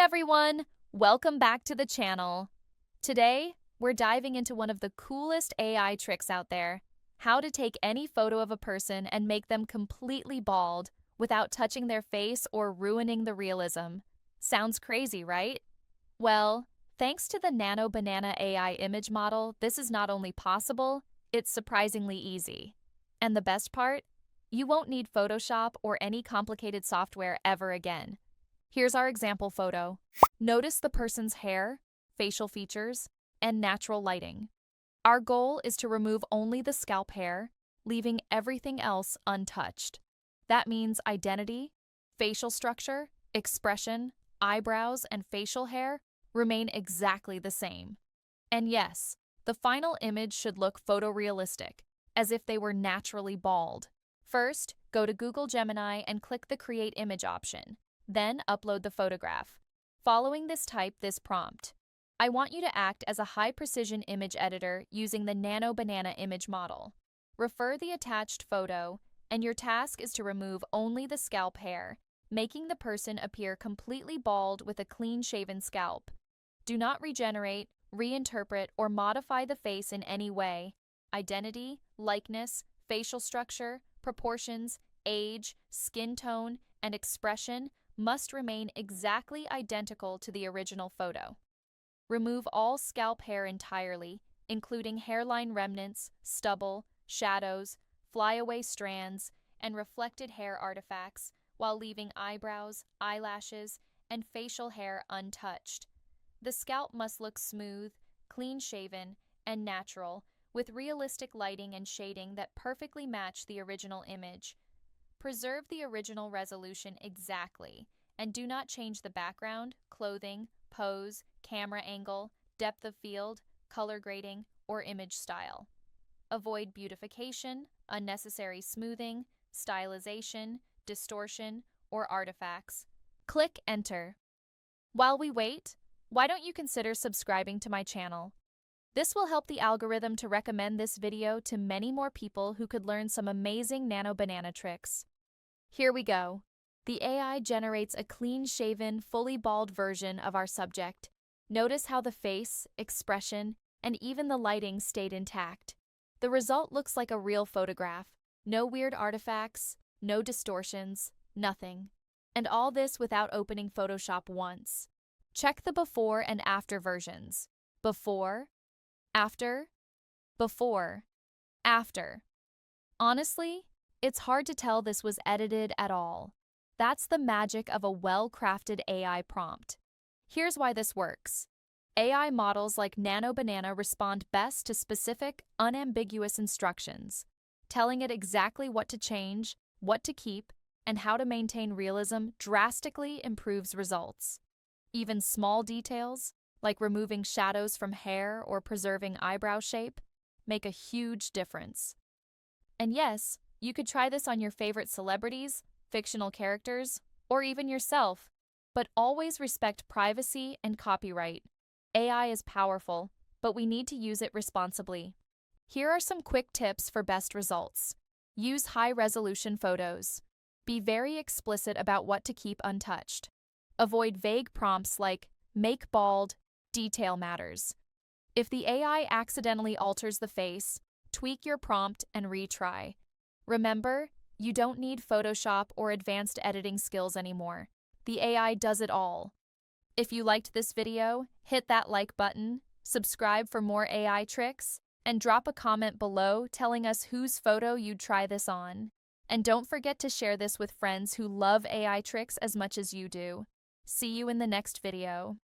everyone! Welcome back to the channel. Today, we're diving into one of the coolest AI tricks out there: how to take any photo of a person and make them completely bald without touching their face or ruining the realism. Sounds crazy, right? Well, thanks to the Nano Banana AI image model, this is not only possible, it's surprisingly easy. And the best part? You won't need Photoshop or any complicated software ever again. Here's our example photo. Notice the person's hair, facial features, and natural lighting. Our goal is to remove only the scalp hair, leaving everything else untouched. That means identity, facial structure, expression, eyebrows, and facial hair remain exactly the same. And yes, the final image should look photorealistic, as if they were naturally bald. First, go to Google Gemini and click the Create Image option. Then upload the photograph. Following this, type this prompt: I want you to act as a high-precision image editor using the Nano Banana image model. Refer the attached photo, and your task is to remove only the scalp hair, making the person appear completely bald with a clean-shaven scalp. Do not regenerate, reinterpret, or modify the face in any way. Identity, likeness, facial structure, proportions, age, skin tone, and expression must remain exactly identical to the original photo. Remove all scalp hair entirely, including hairline remnants, stubble, shadows, flyaway strands, and reflected hair artifacts, while leaving eyebrows, eyelashes, and facial hair untouched. The scalp must look smooth, clean-shaven, and natural, with realistic lighting and shading that perfectly match the original image. Preserve the original resolution exactly, and do not change the background, clothing, pose, camera angle, depth of field, color grading, or image style. Avoid beautification, unnecessary smoothing, stylization, distortion, or artifacts. Click Enter. While we wait, why don't you consider subscribing to my channel? This will help the algorithm to recommend this video to many more people who could learn some amazing Nano Banana tricks. Here we go. The AI generates a clean-shaven, fully bald version of our subject. Notice how the face, expression, and even the lighting stayed intact. The result looks like a real photograph. No weird artifacts, no distortions, nothing. And all this without opening Photoshop once. Check the before and after versions. Before, after, before, after. Honestly, it's hard to tell this was edited at all. That's the magic of a well-crafted AI prompt. Here's why this works. AI models like Nano Banana respond best to specific, unambiguous instructions. Telling it exactly what to change, what to keep, and how to maintain realism drastically improves results. Even small details, like removing shadows from hair or preserving eyebrow shape, make a huge difference. And yes, you could try this on your favorite celebrities, fictional characters, or even yourself, but always respect privacy and copyright. AI is powerful, but we need to use it responsibly. Here are some quick tips for best results. Use high-resolution photos. Be very explicit about what to keep untouched. Avoid vague prompts like "make bald," "detail matters." If the AI accidentally alters the face, tweak your prompt and retry. Remember, you don't need Photoshop or advanced editing skills anymore. The AI does it all. If you liked this video, hit that like button, subscribe for more AI tricks, and drop a comment below telling us whose photo you'd try this on. And don't forget to share this with friends who love AI tricks as much as you do. See you in the next video.